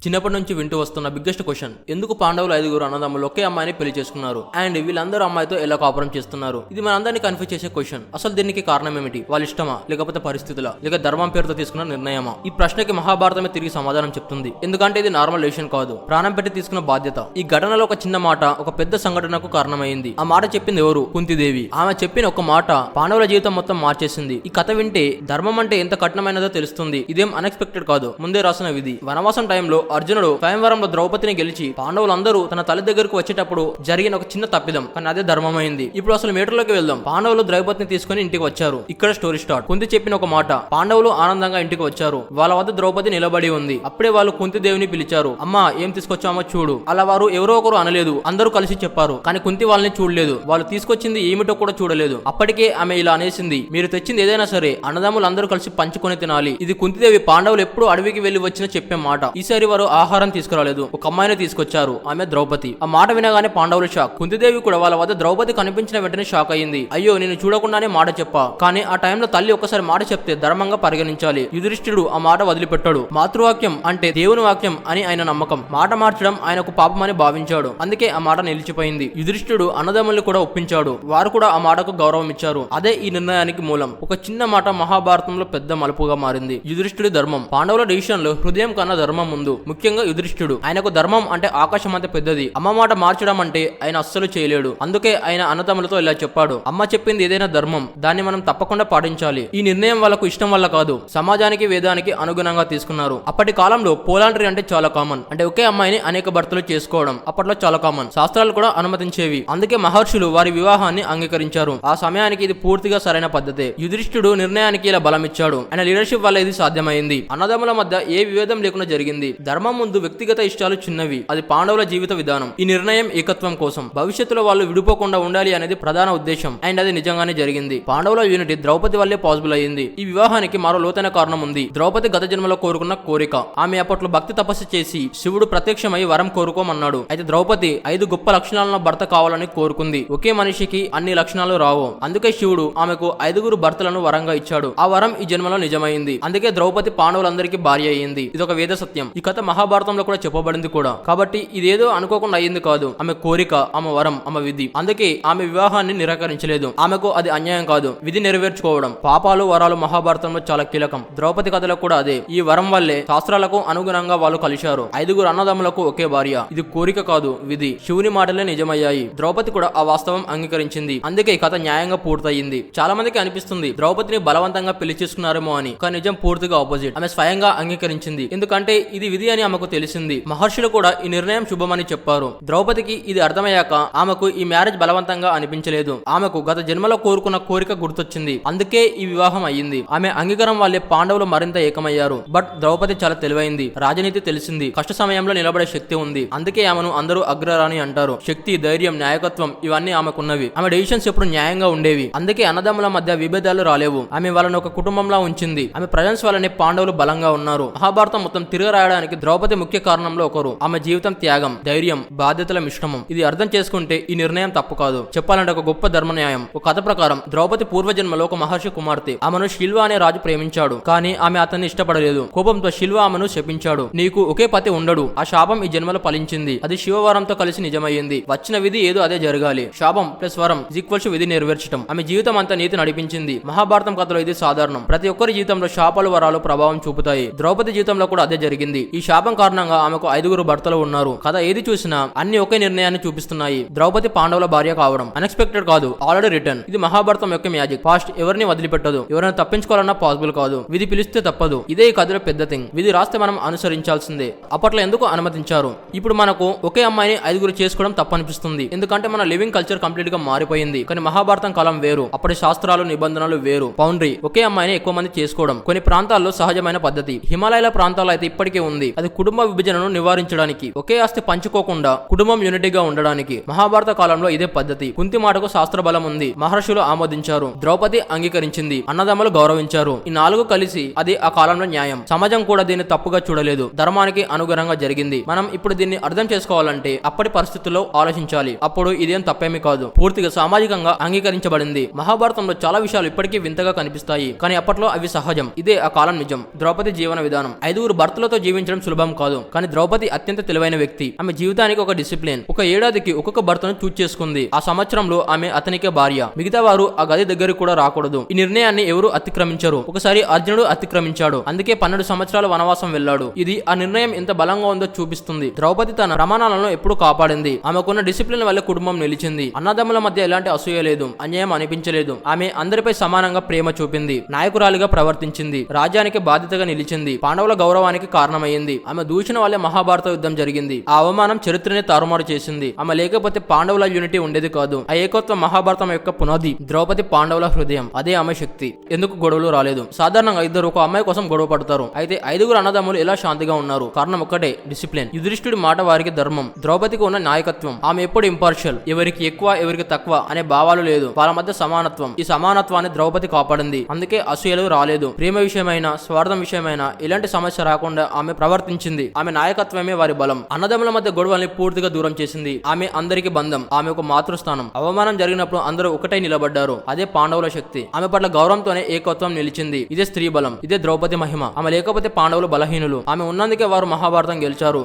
చిన్నప్పటి నుంచి వింటూ వస్తున్న బిగ్గెస్ట్ క్వశ్చన్, ఎందుకు పాండవులు 5 అన్నదమ్ములు ఒకే అమ్మాయిని పెళ్లి చేసుకున్నారు అండ్ వీళ్ళందరూ అమ్మాయితో ఎలా కాపురం చేస్తున్నారు? ఇది మనందరినీ కన్ఫ్యూజ్ చేసే క్వశ్చన్. అసలు దీనికి కారణం ఏమిటి? వాళ్ళ ఇష్టమా, లేకపోతే పరిస్థితుల, లేక ధర్మం పేరుతో తీసుకున్న నిర్ణయమా? ఈ ప్రశ్నకి మహాభారతమే తిరిగి సమాధానం చెప్తుంది. ఎందుకంటే ఇది నార్మల్ డెసిషన్ కాదు, ప్రాణం పెట్టి తీసుకున్న బాధ్యత. ఈ ఘటనలో ఒక చిన్న మాట ఒక పెద్ద సంఘటనకు కారణమైంది. ఆ మాట చెప్పింది ఎవరు? కుంతిదేవి. ఆమె చెప్పిన ఒక మాట పాండవుల జీవితం మొత్తం మార్చేసింది. ఈ కథ వింటే ధర్మం అంటే ఎంత కఠినమైనదో తెలుస్తుంది. ఇదేం అన్ఎక్స్పెక్టెడ్ కాదు, ముందే రాసిన విధి. వనవాసం టైంలో అర్జునుడు స్వయంవరంలో ద్రౌపదిని గెలిచి పాండవులందరూ తన తల్లి దగ్గరకు వచ్చేటప్పుడు జరిగిన ఒక చిన్న తప్పిదం, కానీ అదే ధర్మమైంది. ఇప్పుడు అసలు మేటర్లోకి వెళ్దాం. పాండవులు ద్రౌపదిని తీసుకుని ఇంటికి వచ్చారు. ఇక్కడ స్టోరీ స్టార్ట్. కుంతి చెప్పిన ఒక మాట, పాండవులు ఆనందంగా ఇంటికి వచ్చారు. వాళ్ళ వద్ద ద్రౌపది నిలబడి ఉంది. అప్పుడే వాళ్ళు కుంతిదేవిని పిలిచారు. అమ్మా, ఏం తీసుకొచ్చామో చూడు. అలా వారు ఎవరో ఒకరు అనలేదు, అందరూ కలిసి చెప్పారు. కానీ కుంతి వాళ్ళని చూడలేదు. వాళ్ళు తీసుకొచ్చింది ఏమిటో కూడా చూడలేదు. అప్పటికే ఆమె ఇలా అనేసింది, మీరు తెచ్చింది ఏదైనా సరే అన్నదమ్ములు అందరూ కలిసి పంచుకొని తినాలి. ఇది కుంతిదేవి పాండవులు ఎప్పుడు అడవికి వెళ్లి వచ్చిన చెప్పే మాట. ఈసారి వారు ఆహారం తీసుకురాలేదు, ఒక అమ్మాయిని తీసుకొచ్చారు. ఆమె ద్రౌపది. ఆ మాట వినగానే పాండవులు షాక్. కుంతిదేవి కూడా వాళ్ళ వద్ద ద్రౌపది కనిపించిన వెంటనే షాక్ అయ్యింది. అయ్యో, నేను చూడకుండానే మాట చెప్పా. కానీ ఆ టైంలో తల్లి ఒకసారి మాట చెప్తే ధర్మంగా పరిగణించాలి. యుధిష్ఠిరుడు ఆ మాట వదిలిపెట్టాడు. మాతృవాక్యం అంటే దేవుని వాక్యం అని ఆయన నమ్మకం. మాట మార్చడం ఆయనకు పాపమని భావించాడు. అందుకే ఆ మాట నిలిచిపోయింది. యుధిష్ఠిరుడు అన్నదమ్ముల్ని కూడా ఒప్పించాడు. వారు కూడా ఆ మాటకు గౌరవం ఇచ్చారు. అదే ఈ నిర్ణయానికి మూలం. ఒక చిన్న మాట మహాభారతంలో పెద్ద మలుపుగా మారింది. యుధిష్ఠిరుడి ధర్మం. పాండవుల డిసిషన్ లో హృదయం కన్నా ధర్మం ముందు. ముఖ్యంగా యుధిష్ఠిరుడు. ఆయనకు ధర్మం అంటే ఆకాశం అంత పెద్దది. అమ్మ మాట మార్చడం అంటే ఆయన అస్సలు చేయలేడు. అందుకే ఆయన అన్నదమ్ములతో ఇలా చెప్పాడు, అమ్మ చెప్పింది ఏదైనా ధర్మం, దాన్ని మనం తప్పకుండా పాటించాలి. ఈ నిర్ణయం వాళ్ళకు ఇష్టం వల్ల కాదు, సమాజానికి వేదానికి అనుగుణంగా తీసుకున్నారు. అప్పటి కాలంలో పోలాండ్రీ అంటే చాలా కామన్. అంటే ఒకే అమ్మాయిని అనేక భర్తలు చేసుకోవడం అప్పట్లో చాలా కామన్. శాస్త్రాలు కూడా అనుమతించేవి. అందుకే మహర్షులు వారి వివాహాన్ని అంగీకరించారు. ఆ సమయానికి ఇది పూర్తిగా సరైన పద్ధతే. యుధిష్ఠిరుడు నిర్ణయానికి ఇలా బలమిచ్చాడు. ఆయన లీడర్షిప్ వల్ల ఇది సాధ్యమైంది. అన్నదమ్ముల మధ్య ఏ విభేదం లేకుండా జరిగింది. ధర్మం ముందు వ్యక్తిగత ఇష్టాలు చిన్నవి, అది పాండవుల జీవిత విధానం. ఈ నిర్ణయం ఏకత్వం కోసం, భవిష్యత్తులో వాళ్ళు విడిపోకుండా ఉండాలి అనేది ప్రధాన ఉద్దేశం. అండ్ అది నిజంగానే జరిగింది. పాండవుల యూనిటీ ద్రౌపది వల్లే పాసిబుల్ అయ్యింది. ఈ వివాహానికి మరో లోతైన కారణం ఉంది. ద్రౌపది గత జన్మలో కోరుకున్న కోరిక. ఆమె అప్పట్లో భక్తి తపస్సు చేసి శివుడు ప్రత్యక్షమై వరం కోరుకోమన్నాడు. అయితే ద్రౌపది 5 గొప్ప లక్షణాలను భర్త కావాలని కోరుకుంది. ఒకే మనిషికి అన్ని లక్షణాలు రావు. అందుకే శివుడు ఆమెకు 5 భర్తలను వరంగా ఇచ్చాడు. ఆ వరం ఈ జన్మలో నిజమైంది. అందుకే ద్రౌపది పాండవులందరికీ భార్య అయ్యింది. ఇదొక వేద సత్యం. ఈ కథ మహాభారతంలో కూడా చెప్పబడింది కూడా. కాబట్టి ఇదేదో అనుకోకుండా అయ్యింది కాదు. ఆమె కోరిక, ఆమె వరం, ఆమె విధి. అందుకే ఆమె వివాహాన్ని నిరాకరించలేదు. ఆమెకు అది అన్యాయం కాదు, విధి నెరవేర్చుకోవడం. పాపాలు వరాలు మహాభారతంలో చాలా కీలకం. ద్రౌపది కథలో కూడా అదే. ఈ వరం వల్లే శాస్త్రాలకు అనుగుణంగా వాళ్ళు కలిశారు. 5 అన్నదమ్ములకు ఒకే భార్య. ఇది కోరిక కాదు, విధి. శివుని మాటలే నిజమయ్యాయి. ద్రౌపది కూడా ఆ వాస్తవం అంగీకరించింది. అందుకే ఈ కథ న్యాయంగా పూర్తయింది. చాలా మందికి అనిపిస్తుంది ద్రౌపదిని బలవంతంగా పెళ్లి చేసుకున్నారేమో అని, కానీ నిజం పూర్తిగా ఆపోజిట్. ఆమె స్వయంగా అంగీకరించింది. ఎందుకంటే ఇది విధి అని ఆమెకు తెలిసింది. మహర్షులు కూడా ఈ నిర్ణయం శుభమని చెప్పారు. ద్రౌపదికి ఇది అర్థమయ్యాక ఆమెకు ఈ మ్యారేజ్ బలవంతంగా అనిపించలేదు. ఆమెకు గత జన్మలో కోరుకున్న కోరిక గుర్తొచ్చింది. అందుకే ఈ వివాహం అయ్యింది. ఆమె అంగీకారం వల్లే పాండవులు మరింత ఏకమయ్యారు. బట్ ద్రౌపది చాలా తెలివైంది. రాజనీతి తెలిసింది. కష్ట సమయంలో నిలబడే శక్తి ఉంది. అందుకే ఆమెను అందరూ అగ్రరాణి అంటారు. శక్తి, ధైర్యం, నాయకత్వం ఇవన్నీ ఆమెకున్నవి. ఆమె డెసిషన్స్ ఎప్పుడు న్యాయంగా ఉండేవి. అందుకే అన్నదమ్ముల మధ్య విభేదాలు రాలేవు. ఆమె వాళ్ళని ఒక కుటుంబంలా ఉంచింది. ఆమె ప్రజెన్స్ వల్లనే పాండవులు బలంగా ఉన్నారు. మహాభారతం మొత్తం తిరగరాయడానికి ద్రౌపది ముఖ్య కారణంలో ఒకరు. ఆమె జీవితం త్యాగం, ధైర్యం, బాధ్యతల మిశ్రమం. ఇది అర్థం చేసుకుంటే ఈ నిర్ణయం తప్పు కాదు. చెప్పాలంటే ఒక గొప్ప ధర్మ న్యాయం. ఒక కథ ప్రకారం ద్రౌపది పూర్వజన్మలో ఒక మహర్షి కుమార్తె. ఆమెను శిల్వ అనే రాజు ప్రేమించాడు. కానీ ఆమె అతన్ని ఇష్టపడలేదు. కోపంతో శిల్వ ఆమెను శపించాడు. నీకు ఒకే పతి ఉండడు. ఆ శాపం ఈ జన్మలో ఫలించింది. అది శివవరంతో కలిసి నిజమయ్యింది. వచ్చిన విధి ఏదో అదే జరగాలి. శాపం ప్లస్ వరం ఈక్వల్స్ విధి నెరవేర్చడం. ఆమె జీవితం అంతా నీతి నడిపించింది. మహాభారతం కథలో ఇది సాధారణం. ప్రతి ఒక్కరి జీవితంలో శాపాలు వరాలు ప్రభావం చూపుతాయి. ద్రౌపది జీవితంలో కూడా అదే జరిగింది. ఈ శాపం కారణంగా ఆమెకు 5 భర్తలు ఉన్నారు. కథ ఏది చూసినా అన్ని ఒకే నిర్ణయాన్ని చూపిస్తున్నాయి. ద్రౌపది పాండవుల భార్య కావడం అన్ఎక్స్పెక్టెడ్ కాదు, ఆల్రెడీ రిటర్న్. ఇది మహాభారతం యొక్క మ్యాజిక్. పాస్ట్ ఎవరిని వదిలిపెట్టదు. ఎవరైనా తప్పించుకోవాలన్నా పాసిబుల్ కాదు. విధి పిలిస్తే తప్పదు. ఇదే ఈ కథలో పెద్ద థింగ్. విధి రాస్తే మనం అనుసరించాల్సిందే. అప్పట్లో ఎందుకు అనుమతించారు? ఇప్పుడు మనకు ఒకే అమ్మాయిని 5 చేసుకోవడం తప్పనిపిస్తుంది. ఎందుకంటే మన లివింగ్ కల్చర్ కంప్లీట్ గా మారిపోయింది. కానీ మహాభారతం కాలం వేరు. అప్పటి శాస్త్రాలు, నిబంధనలు వేరు. బౌండరీ ఒకే అమ్మాయిని ఎక్కువ మంది చేసుకోవడం కొన్ని ప్రాంతాల్లో సహజమైన పద్ధతి. హిమాలయాల ప్రాంతాల్లో అయితే ఇప్పటికే ఉంది. అది కుటుంబ విభజనను నివారించడానికి, ఒకే ఆస్తి పంచుకోకుండా కుటుంబం యూనిటీగా ఉండడానికి. మహాభారత కాలంలో ఇదే పద్ధతి. కుంతి మాటకు శాస్త్ర బలం ఉంది. మహర్షులు ఆమోదించారు. ద్రౌపది అంగీకరించింది. అన్నదమ్ములు గౌరవించారు. ఈ 4 కలిసి అది ఆ కాలంలో న్యాయం. సమాజం కూడా దీన్ని తప్పుగా చూడలేదు. ధర్మానికి అనుగుణంగా జరిగింది. మనం ఇప్పుడు దీన్ని అర్థం చేసుకోవాలంటే అప్పటి పరిస్థితుల్లో ఆలోచించాలి. అప్పుడు ఇదేం తప్పేమీ కాదు. పూర్తిగా సామాజికంగా అంగీకరించబడింది. మహాభారతంలో చాలా విషయాలు ఇప్పటికీ వింతగా కనిపిస్తాయి. కానీ అప్పట్లో అవి సహజం. ఇదే ఆ కాలం నిజం. ద్రౌపది జీవన విధానం. 5 భర్తలతో జీవించడం సులభం సులభం కాదు, కానీ ద్రౌపది అత్యంత తెలివైన వ్యక్తి. ఆమె జీవితానికి ఒక డిసిప్లిన్. ఒక ఏడాదికి ఒక్కొక్క భర్తను చూజ్ చేసుకుంది. ఆ సంవత్సరంలో ఆమె అతనికే భార్య. మిగతా వారు ఆ గది దగ్గరికి కూడా రాకూడదు. ఈ నిర్ణయాన్ని ఎవరు అతిక్రమించరు. ఒకసారి అర్జునుడు అతిక్రమించాడు, అందుకే 12 సంవత్సరాల వనవాసం వెళ్ళాడు. ఇది ఆ నిర్ణయం ఎంత బలంగా ఉందో చూపిస్తుంది. ద్రౌపది తన ప్రమాణాలను ఎప్పుడు కాపాడింది. ఆమెకున్న డిసిప్లిన్ వల్ల కుటుంబం నిలిచింది. అన్నదమ్ముల మధ్య ఎలాంటి అసూయ లేదు, అన్యాయం అనిపించలేదు. ఆమె అందరిపై సమానంగా ప్రేమ చూపింది. నాయకురాలిగా ప్రవర్తించింది. రాజ్యానికి బాధ్యతగా నిలిచింది. పాండవుల గౌరవానికి కారణమైంది. ఆమె దూషణ వల్లే మహాభారత యుద్ధం జరిగింది. ఆ అవమానం చరిత్రని తారుమారు చేసింది. ఆమె లేకపోతే పాండవుల యూనిటీ ఉండేది కాదు. ఆ ఏకత్వం మహాభారతం యొక్క పునాది. ద్రౌపది పాండవుల హృదయం. అదే ఆమె శక్తి. ఎందుకు గొడవలు రాలేదు? సాధారణంగా ఇద్దరు ఒక అమ్మాయి కోసం గొడవ పడతారు. అయితే 5 అన్నదమ్ములు ఎలా శాంతిగా ఉన్నారు? కారణం ఒక్కటే, డిసిప్లిన్. యుధిష్ఠిరుడి మాట వారికి ధర్మం. ద్రౌపదికి ఉన్న నాయకత్వం. ఆమె ఎప్పుడు ఇంపార్షియల్, ఎవరికి ఎక్కువ ఎవరికి తక్కువ అనే భావాలు లేదు. వాళ్ళ మధ్య సమానత్వం. ఈ సమానత్వాన్ని ద్రౌపది కాపాడింది. అందుకే అసూయలు రాలేదు. ప్రేమ విషయమైనా స్వార్థం విషయమైనా ఎలాంటి సమస్య రాకుండా ఆమె ప్రవర్తించింది. ఆమె నాయకత్వమే వారి బలం. అన్నదమ్ముల మధ్య గొడవల్ని పూర్తిగా దూరం చేసింది. ఆమె అందరికి బంధం. ఆమె ఒక మాతృస్థానం. అవమానం జరిగినప్పుడు అందరూ ఒకటై నిలబడ్డారు. అదే పాండవుల శక్తి. ఆమె పట్ల గౌరవంతోనే ఏకత్వం నిలిచింది. ఇదే స్త్రీ బలం. ఇదే ద్రౌపది మహిమ. ఆమె లేకపోతే పాండవులు బలహీనులు. ఆమె ఉన్నందుకే వారు మహాభారతం గెలిచారు.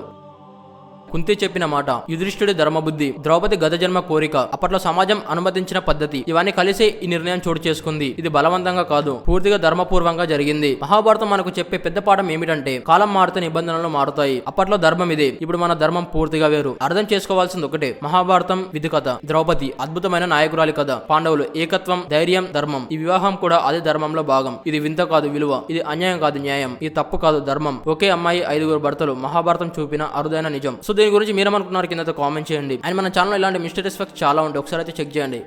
కుంతి చెప్పిన మాట, యుధిష్ఠిరుడి ధర్మబుద్ధి, ద్రౌపది గత జన్మ కోరిక, అప్పట్లో సమాజం అనుమతించిన పద్ధతి, ఇవన్నీ కలిసి ఈ నిర్ణయం చోటు చేసుకుంది. ఇది బలవంతంగా కాదు, పూర్తిగా ధర్మపూర్వంగా జరిగింది. మహాభారతం మనకు చెప్పే పెద్ద పాఠం ఏమిటంటే, కాలం మారితే నిబంధనలు మారుతాయి. అప్పట్లో ధర్మం ఇదే, ఇప్పుడు మన ధర్మం పూర్తిగా వేరు. అర్థం చేసుకోవాల్సింది ఒకటే, మహాభారతం విధి కథ, ద్రౌపది అద్భుతమైన నాయకురాలి కథ, పాండవులు ఏకత్వం, ధైర్యం, ధర్మం. ఈ వివాహం కూడా అదే ధర్మంలో భాగం. ఇది వింత కాదు విలువ, ఇది అన్యాయం కాదు న్యాయం, ఇది తప్పు కాదు ధర్మం. ఒకే అమ్మాయి 5 భర్తలు, మహాభారతం చూపిన అరుదైన నిజం. సో దీని గురించి మీరేమనుకున్నారు కింద కామెంట్ చేయండి. అండ్ మన ఛానల్ ఇలాంటి మిస్టరీస్ ఫ్యాక్ట్స్ చాలా ఉంటాయి, ఒకసారి అయితే చెక్ చేయండి.